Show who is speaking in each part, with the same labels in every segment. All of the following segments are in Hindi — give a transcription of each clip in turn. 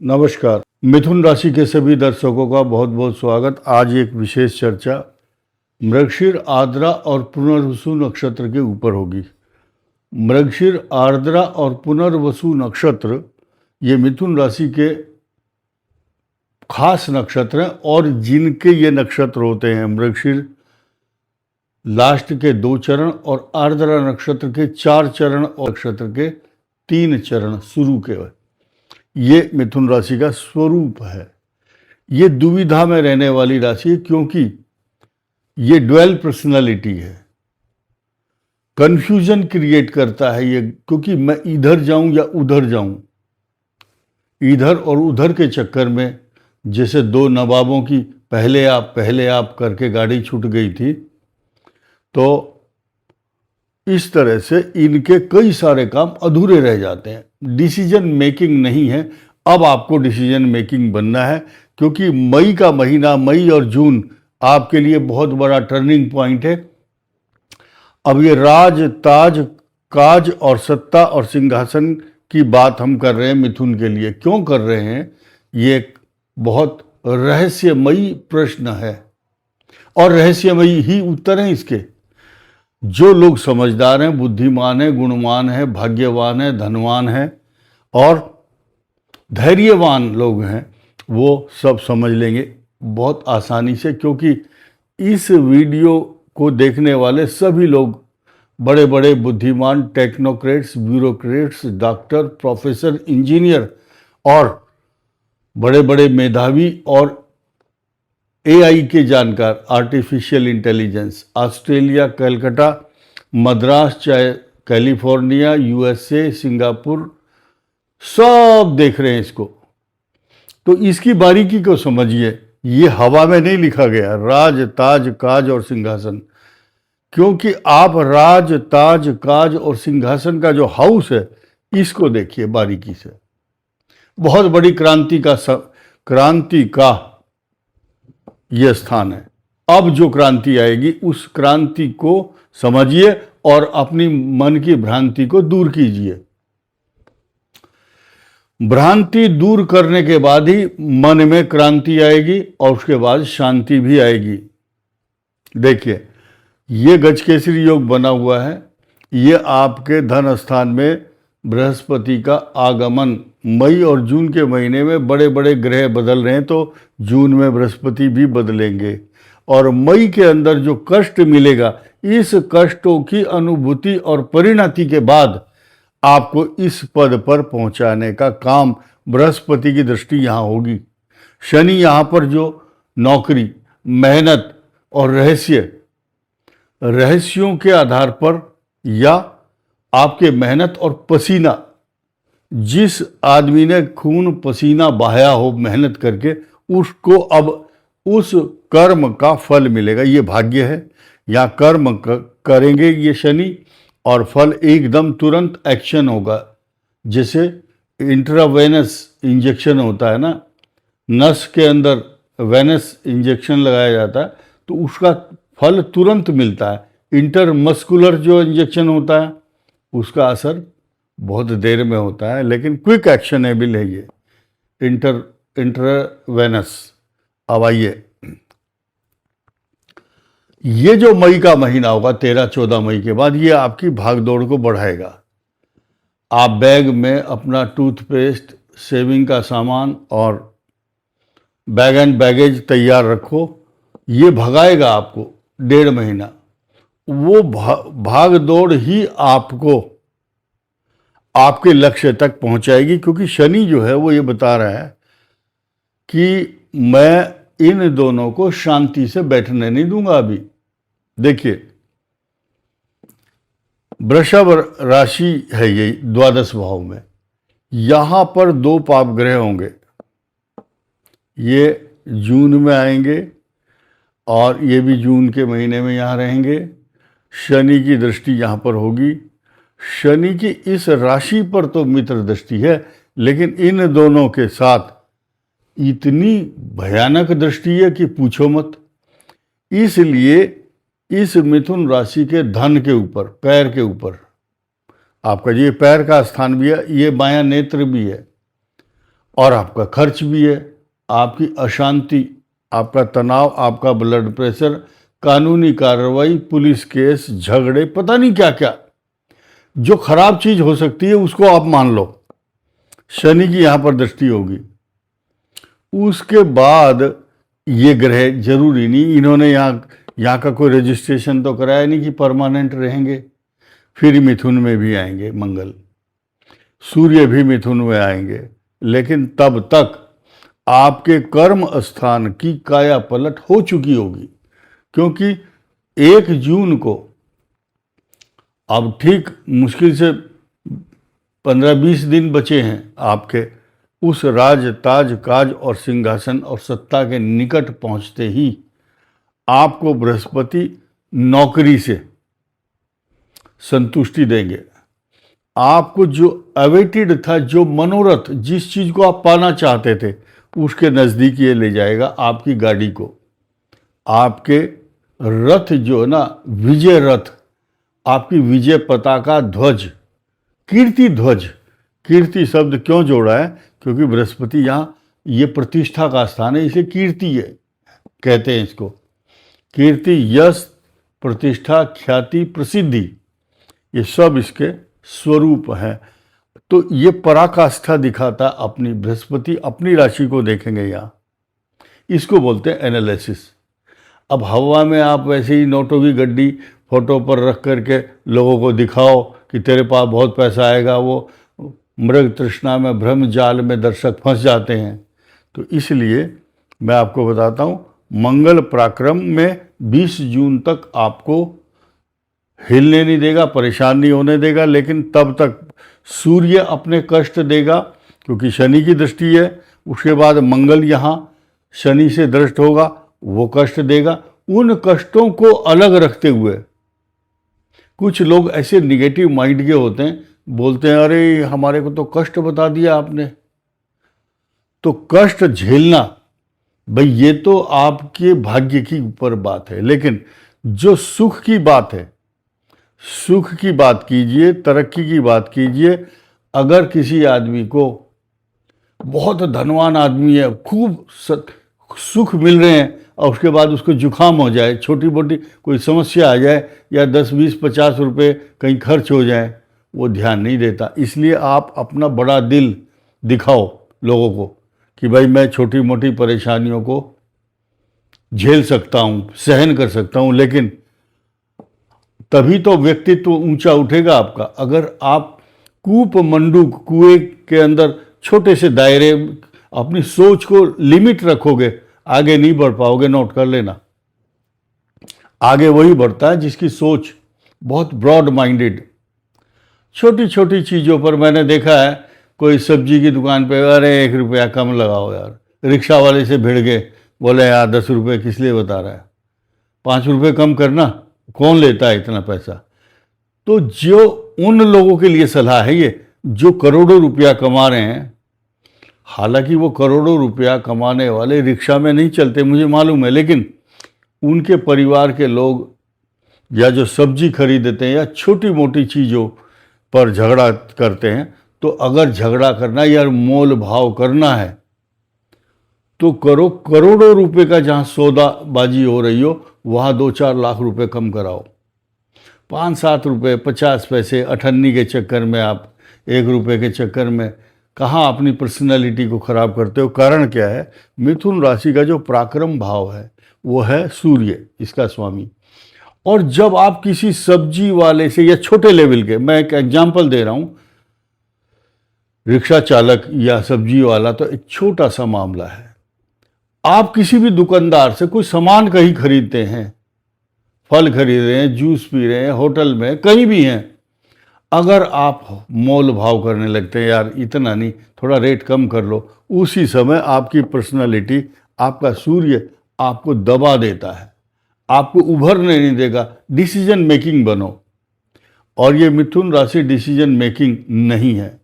Speaker 1: नमस्कार। मिथुन राशि के सभी दर्शकों का बहुत बहुत स्वागत। आज एक विशेष चर्चा मृगशिर, आर्द्रा और पुनर्वसु नक्षत्र के ऊपर होगी। मृगशिर, आर्द्रा और पुनर्वसु नक्षत्र ये मिथुन राशि के खास नक्षत्र हैं और जिनके ये नक्षत्र होते हैं, मृगशिर लास्ट के 2 चरण और आर्द्रा नक्षत्र के 4 चरण और नक्षत्र के 3 चरण शुरू के, ये मिथुन राशि का स्वरूप है। ये दुविधा में रहने वाली राशि है क्योंकि ये ड्वेल पर्सनालिटी है। कंफ्यूजन क्रिएट करता है ये, क्योंकि मैं इधर जाऊं या उधर जाऊं, इधर और उधर के चक्कर में जैसे 2 नवाबों की पहले आप करके गाड़ी छूट गई थी, तो इस तरह से इनके कई सारे काम अधूरे रह जाते हैं। डिसीजन मेकिंग नहीं है। अब आपको डिसीजन मेकिंग बनना है, क्योंकि मई का महीना, मई और जून आपके लिए बहुत बड़ा टर्निंग पॉइंट है। अब ये राज, ताज, काज और सत्ता और सिंहासन की बात हम कर रहे हैं मिथुन के लिए। क्यों कर रहे हैं? ये एक बहुत रहस्यमयी प्रश्न है और रहस्यमयी ही उत्तर हैं इसके। जो लोग समझदार हैं, बुद्धिमान हैं, गुणवान हैं, भाग्यवान हैं, धनवान हैं और धैर्यवान लोग हैं, वो सब समझ लेंगे बहुत आसानी से, क्योंकि इस वीडियो को देखने वाले सभी लोग बड़े बड़े बुद्धिमान, technocrats, bureaucrats, doctor, professor, engineer और बड़े बड़े मेधावी और एआई के जानकार, artificial intelligence, Australia, Calcutta, Madras, चाहे कैलिफोर्निया, यूएसए, सिंगापुर, सब देख रहे हैं इसको। तो इसकी बारीकी को समझिए। ये हवा में नहीं लिखा गया, राज, ताज, काज और सिंहासन, क्योंकि आप राज, ताज, काज और सिंहासन का जो हाउस है, इसको देखिए बारीकी से। बहुत बड़ी क्रांति का यह स्थान है। अब जो क्रांति आएगी, उस क्रांति को समझिए और अपनी मन की भ्रांति को दूर कीजिए। भ्रांति दूर करने के बाद ही मन में क्रांति आएगी और उसके बाद शांति भी आएगी। देखिए, ये गजकेसरी योग बना हुआ है। ये आपके धन स्थान में बृहस्पति का आगमन, मई और जून के महीने में बड़े बड़े ग्रह बदल रहे हैं, तो जून में बृहस्पति भी बदलेंगे और मई के अंदर जो कष्ट मिलेगा, इस कष्टों की अनुभूति और परिणति के बाद आपको इस पद पर पहुंचाने का काम बृहस्पति की दृष्टि यहाँ होगी। शनि यहाँ पर जो नौकरी, मेहनत और रहस्यों के आधार पर या आपके मेहनत और पसीना, जिस आदमी ने खून पसीना बहाया हो मेहनत करके, उसको अब उस कर्म का फल मिलेगा। ये भाग्य है। या कर्म करेंगे ये शनि और फल एकदम तुरंत एक्शन होगा। जैसे इंट्रावेनस इंजेक्शन होता है ना, नस के अंदर वेनस इंजेक्शन लगाया जाता है, तो उसका फल तुरंत मिलता है। इंटरमस्कुलर जो इंजेक्शन होता है, उसका असर बहुत देर में होता है, लेकिन क्विक एक्शनेबल है ये इंट्रावेनस। अब आइए, ये जो मई का महीना होगा 13-14 मई के बाद, ये आपकी भागदौड़ को बढ़ाएगा। आप बैग में अपना टूथपेस्ट, शेविंग का सामान और बैग एंड बैगेज तैयार रखो। ये भगाएगा आपको 1.5 महीना। वो भागदौड़ ही आपको आपके लक्ष्य तक पहुंचाएगी, क्योंकि शनि जो है वो ये बता रहा है कि मैं इन दोनों को शांति से बैठने नहीं दूंगा। अभी देखिए, वृषभ राशि है ये, द्वादश भाव में। यहां पर 2 पाप ग्रह होंगे। ये जून में आएंगे और ये भी जून के महीने में यहाँ रहेंगे। शनि की दृष्टि यहाँ पर होगी। शनि की इस राशि पर तो मित्र दृष्टि है, लेकिन इन दोनों के साथ इतनी भयानक दृष्टि है कि पूछो मत। इसलिए इस मिथुन राशि के धन के ऊपर, पैर के ऊपर, आपका ये पैर का स्थान भी है, ये बायां नेत्र भी है, और आपका खर्च भी है, आपकी अशांति, आपका तनाव, आपका ब्लड प्रेशर, कानूनी कार्रवाई, पुलिस केस, झगड़े, पता नहीं क्या क्या जो खराब चीज हो सकती है उसको आप मान लो। शनि की यहां पर दृष्टि होगी। उसके बाद ये ग्रह जरूरी नहीं, इन्होंने यहाँ का कोई रजिस्ट्रेशन तो कराया नहीं कि परमानेंट रहेंगे। फिर मिथुन में भी आएंगे मंगल, सूर्य भी मिथुन में आएंगे, लेकिन तब तक आपके कर्म स्थान की काया पलट हो चुकी होगी, क्योंकि 1 जून को, अब ठीक मुश्किल से 15-20 दिन बचे हैं आपके उस राज, ताज, काज और सिंहासन और सत्ता के निकट पहुंचते ही आपको बृहस्पति नौकरी से संतुष्टि देंगे। आपको जो अवेटेड था, जो मनोरथ, जिस चीज को आप पाना चाहते थे, उसके नजदीक ये ले जाएगा आपकी गाड़ी को। आपके रथ जो है ना, विजय रथ, आपकी विजय पताका ध्वज, कीर्ति ध्वज, कीर्ति शब्द क्यों जोड़ा है? क्योंकि बृहस्पति यहाँ ये प्रतिष्ठा का स्थान है, इसे कीर्ति है कहते हैं इसको। कीर्ति, यश, प्रतिष्ठा, ख्याति, प्रसिद्धि, ये सब इसके स्वरूप है। तो ये पराकाष्ठा दिखाता अपनी बृहस्पति, अपनी राशि को देखेंगे यहाँ, इसको बोलते हैं एनालिसिस। अब हवा में आप वैसे ही नोटों की गड्डी फोटो पर रख करके लोगों को दिखाओ कि तेरे पास बहुत पैसा आएगा, वो मृग तृष्णा में, भ्रम जाल में दर्शक फंस जाते हैं। तो इसलिए मैं आपको बताता हूँ, मंगल पराक्रम में 20 जून तक आपको हिलने नहीं देगा, परेशान नहीं होने देगा, लेकिन तब तक सूर्य अपने कष्ट देगा क्योंकि शनि की दृष्टि है। उसके बाद मंगल यहाँ शनि से दृष्ट होगा, वो कष्ट देगा। उन कष्टों को अलग रखते हुए कुछ लोग ऐसे निगेटिव माइंड के होते हैं, बोलते हैं अरे हमारे को तो कष्ट बता दिया आपने। तो कष्ट झेलना भाई ये तो आपके भाग्य की ऊपर बात है, लेकिन जो सुख की बात है, सुख की बात कीजिए, तरक्की की बात कीजिए। अगर किसी आदमी को, बहुत धनवान आदमी है, खूब सुख मिल रहे हैं और उसके बाद उसको जुकाम हो जाए, छोटी मोटी कोई समस्या आ जाए या 10, 20, 50 रुपये कहीं खर्च हो जाए, वो ध्यान नहीं देता। इसलिए आप अपना बड़ा दिल दिखाओ लोगों को कि भाई मैं छोटी मोटी परेशानियों को झेल सकता हूँ, सहन कर सकता हूँ, लेकिन तभी तो व्यक्तित्व ऊंचा उठेगा आपका। अगर आप कूप मंडूक, कुएं के अंदर छोटे से दायरे, अपनी सोच को लिमिट रखोगे, आगे नहीं बढ़ पाओगे। नोट कर लेना, आगे वही बढ़ता है जिसकी सोच बहुत ब्रॉड माइंडेड। छोटी छोटी चीज़ों पर मैंने देखा है, कोई सब्जी की दुकान पे अरे 1 रुपया कम लगाओ यार, रिक्शा वाले से भिड़ गए, बोले यार 10 रुपये किस लिए बता रहा है, 5 रुपये कम करना, कौन लेता है इतना पैसा। तो जो उन लोगों के लिए सलाह है ये जो करोड़ों रुपया कमा रहे हैं, हालांकि वो करोड़ों रुपया कमाने वाले रिक्शा में नहीं चलते मुझे मालूम है, लेकिन उनके परिवार के लोग या जो सब्जी खरीदते हैं या छोटी मोटी चीज़ों पर झगड़ा करते हैं, तो अगर झगड़ा करना या मोल भाव करना है तो करो। करोड़ों रुपए का जहाँ सौदाबाजी हो रही हो वहाँ 2-4 लाख रुपए कम कराओ। 5-7 रुपये, 50 पैसे अठन्नी के चक्कर में, आप 1 रुपये के चक्कर में कहाँ अपनी पर्सनैलिटी को खराब करते हो। कारण क्या है? मिथुन राशि का जो पराक्रम भाव है वो है सूर्य, इसका स्वामी। और जब आप किसी सब्जी वाले से या छोटे लेवल के, मैं एक एग्जांपल दे रहा हूँ, रिक्शा चालक या सब्जी वाला तो एक छोटा सा मामला है। आप किसी भी दुकानदार से कोई सामान कहीं खरीदते हैं, फल खरीद रहे हैं, जूस पी रहे हैं, होटल में कहीं भी हैं, अगर आप मोल भाव करने लगते हैं, यार इतना नहीं, थोड़ा रेट कम कर लो, उसी समय आपकी पर्सनालिटी, आपका सूर्य आपको दबा देता है, आपको उभरने नहीं देगा। डिसीजन मेकिंग बनो, और ये मिथुन राशि डिसीजन मेकिंग नहीं है,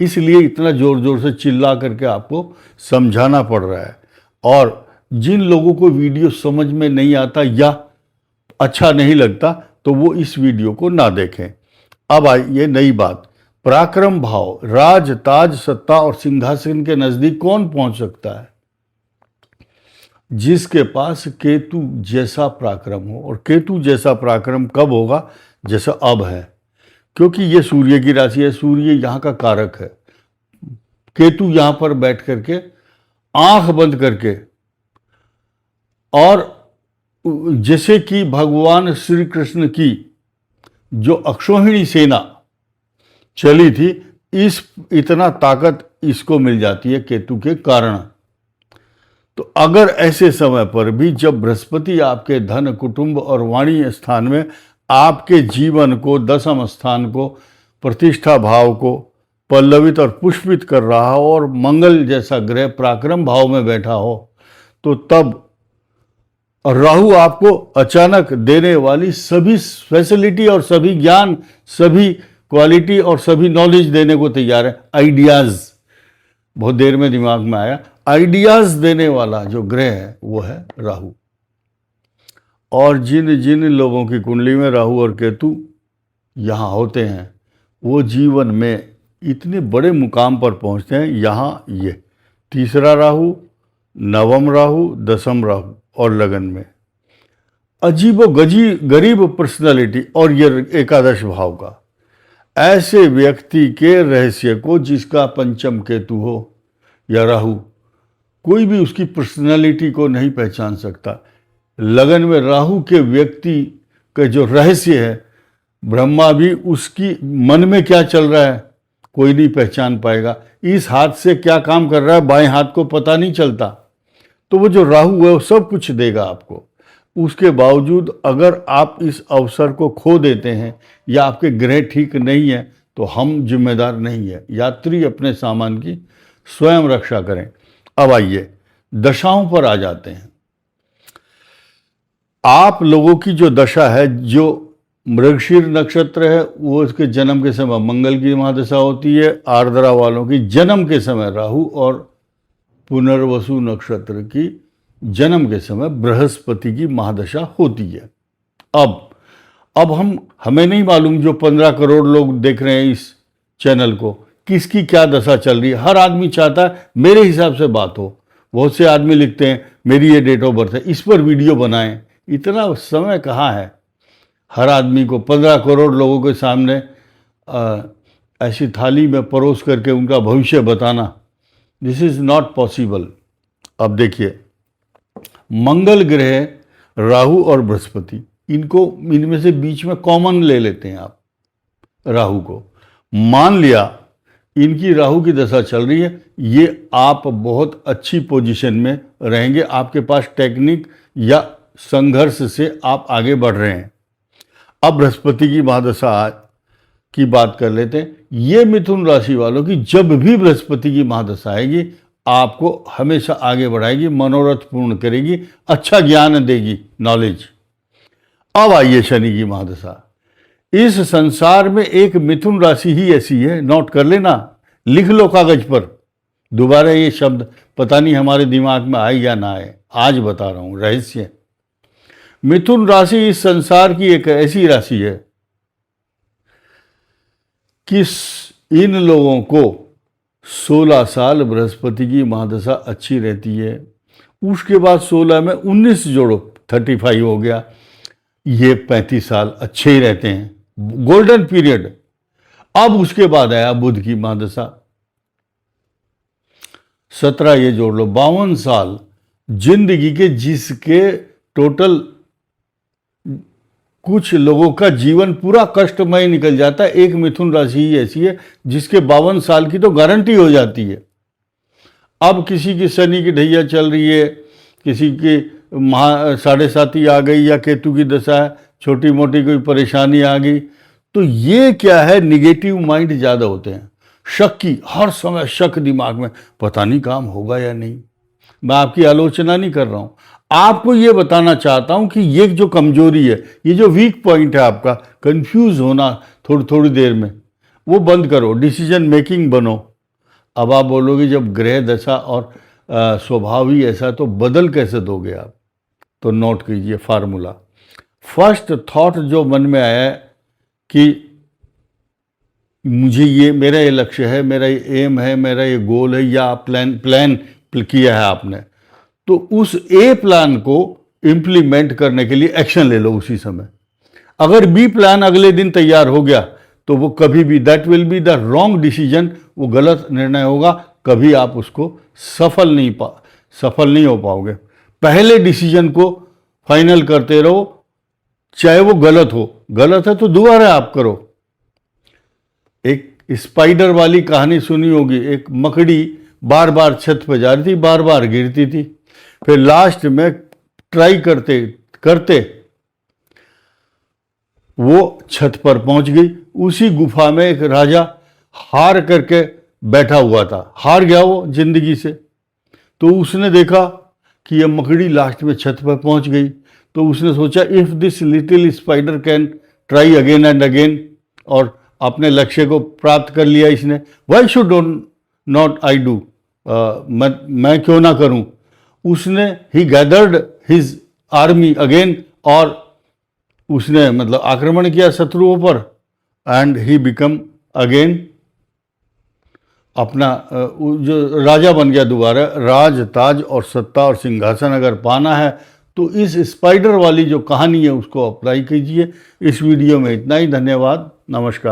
Speaker 1: इसलिए इतना ज़ोर ज़ोर से चिल्ला करके आपको समझाना पड़ रहा है। और जिन लोगों को वीडियो समझ में नहीं आता या अच्छा नहीं लगता तो वो इस वीडियो को ना देखें। अब आई ये नई बात, पराक्रम भाव, राज, ताज, सत्ता और सिंहासन के नजदीक कौन पहुंच सकता है? जिसके पास केतु जैसा पराक्रम हो। और केतु जैसा पराक्रम कब होगा? जैसा अब है, क्योंकि ये सूर्य की राशि है, सूर्य यहाँ का कारक है। केतु यहाँ पर बैठ करके आंख बंद करके, और जैसे कि भगवान श्री कृष्ण की जो अक्षौहिणी सेना चली थी, इतना ताकत इसको मिल जाती है केतु के कारण। तो अगर ऐसे समय पर भी जब बृहस्पति आपके धन, कुटुंब और वाणी स्थान में आपके जीवन को, दशम स्थान को, प्रतिष्ठा भाव को पल्लवित और पुष्पित कर रहा हो, और मंगल जैसा ग्रह पराक्रम भाव में बैठा हो, तो तब राहु आपको अचानक देने वाली सभी फैसिलिटी और सभी ज्ञान, सभी क्वालिटी और सभी नॉलेज देने को तैयार है। आइडियाज, बहुत देर में दिमाग में आया, आइडियाज देने वाला जो ग्रह है वो है राहु। और जिन जिन लोगों की कुंडली में राहु और केतु यहाँ होते हैं, वो जीवन में इतने बड़े मुकाम पर पहुँचते हैं। यहाँ ये तीसरा राहु, नवम राहु, दसम राहु और लगन में अजीबो गरीब पर्सनालिटी, और ये एकादश भाव का, ऐसे व्यक्ति के रहस्य को, जिसका पंचम केतु हो या राहु, कोई भी उसकी पर्सनालिटी को नहीं पहचान सकता। लगन में राहु के व्यक्ति का जो रहस्य है, ब्रह्मा भी उसकी मन में क्या चल रहा है कोई नहीं पहचान पाएगा। इस हाथ से क्या काम कर रहा है बाएं हाथ को पता नहीं चलता। तो वो जो राहु है वो सब कुछ देगा आपको। उसके बावजूद अगर आप इस अवसर को खो देते हैं या आपके ग्रह ठीक नहीं है, तो हम जिम्मेदार नहीं है। यात्री अपने सामान की स्वयं रक्षा करें। अब आइए दशाओं पर आ जाते हैं। आप लोगों की जो दशा है, जो मृगशीर नक्षत्र है, वो उसके जन्म के समय मंगल की महादशा होती है। आर्द्रा वालों की जन्म के समय राहु, और पुनर्वसु नक्षत्र की जन्म के समय बृहस्पति की महादशा होती है। अब हमें नहीं मालूम, जो 15 करोड़ लोग देख रहे हैं इस चैनल को, किसकी क्या दशा चल रही है। हर आदमी चाहता है मेरे हिसाब से बात हो। बहुत से आदमी लिखते हैं मेरी ये डेट ऑफ बर्थ है, इस पर वीडियो बनाएं। इतना समय कहाँ है हर आदमी को 15 करोड़ लोगों के सामने ऐसी थाली में परोस करके उनका भविष्य बताना। This is not possible. अब देखिए, मंगल ग्रह, राहु और बृहस्पति, इनमें से बीच में कॉमन ले लेते हैं आप राहु को। मान लिया इनकी राहु की दशा चल रही है, ये आप बहुत अच्छी पोजीशन में रहेंगे। आपके पास टेक्निक या संघर्ष से आप आगे बढ़ रहे हैं। अब बृहस्पति की महादशा की बात कर लेते हैं। ये मिथुन राशि वालों की जब भी बृहस्पति की महादशा आएगी, आपको हमेशा आगे बढ़ाएगी, मनोरथ पूर्ण करेगी, अच्छा ज्ञान देगी, नॉलेज। अब आइए शनि की महादशा। इस संसार में एक मिथुन राशि ही ऐसी है, नोट कर लेना, लिख लो कागज पर। दोबारा ये शब्द पता नहीं हमारे दिमाग में आए या ना आए, आज बता रहा हूं रहस्य। मिथुन राशि इस संसार की एक ऐसी राशि है कि इन लोगों को 16 साल बृहस्पति की महादशा अच्छी रहती है। उसके बाद 16 में 19 जोड़ो, 35 हो गया, ये 35 साल अच्छे ही रहते हैं, गोल्डन पीरियड। अब उसके बाद आया बुध की महादशा, 17 ये जोड़ लो, 52 साल जिंदगी के, जिसके टोटल कुछ लोगों का जीवन पूरा कष्टमय निकल जाता है। एक मिथुन राशि ही ऐसी है जिसके 52 साल की तो गारंटी हो जाती है। अब किसी की शनि की ढैया चल रही है, किसी की 7.5 आ गई, या केतु की दशा है, छोटी मोटी कोई परेशानी आ गई, तो ये क्या है, निगेटिव माइंड ज़्यादा होते हैं। शक की, हर समय शक दिमाग में, पता नहीं काम होगा या नहीं। मैं आपकी आलोचना नहीं कर रहा हूँ, आपको ये बताना चाहता हूं कि ये जो कमजोरी है, ये जो वीक पॉइंट है आपका, कंफ्यूज होना थोड़ी देर में, वो बंद करो, डिसीजन मेकिंग बनो। अब आप बोलोगे जब ग्रह दशा और स्वभाव ही ऐसा, तो बदल कैसे दोगे आप? तो नोट कीजिए फार्मूला। फर्स्ट थॉट जो मन में आया है कि मुझे ये मेरा ये लक्ष्य है, मेरा ये एम है, मेरा ये गोल है, या प्लान किया है आपने, तो उस ए प्लान को इम्प्लीमेंट करने के लिए एक्शन ले लो उसी समय। अगर बी प्लान अगले दिन तैयार हो गया तो वो कभी भी, that will be the wrong decision, वो गलत निर्णय होगा, कभी आप उसको सफल नहीं हो पाओगे। पहले डिसीजन को फाइनल करते रहो, चाहे वो गलत है तो दोबारा आप करो। एक स्पाइडर वाली कहानी सुनी होगी, एक मकड़ी बार बार छत पर जा रही थी, बार बार गिरती थी, फिर लास्ट में ट्राई करते करते वो छत पर पहुंच गई। उसी गुफा में एक राजा हार करके बैठा हुआ था, हार गया वो जिंदगी से। तो उसने देखा कि ये मकड़ी लास्ट में छत पर पहुंच गई, तो उसने सोचा if this little spider can try again and again, और अपने लक्ष्य को प्राप्त कर लिया इसने, why should not I do, मैं क्यों ना करूं। उसने ही गैदर्ड हिज आर्मी अगेन, और उसने मतलब आक्रमण किया शत्रुओं पर, एंड ही बिकम अगेन अपना जो राजा बन गया दोबारा। राज, ताज और सत्ता और सिंहासन अगर पाना है तो इस स्पाइडर वाली जो कहानी है उसको अप्लाई कीजिए। इस वीडियो में इतना ही, धन्यवाद, नमस्कार।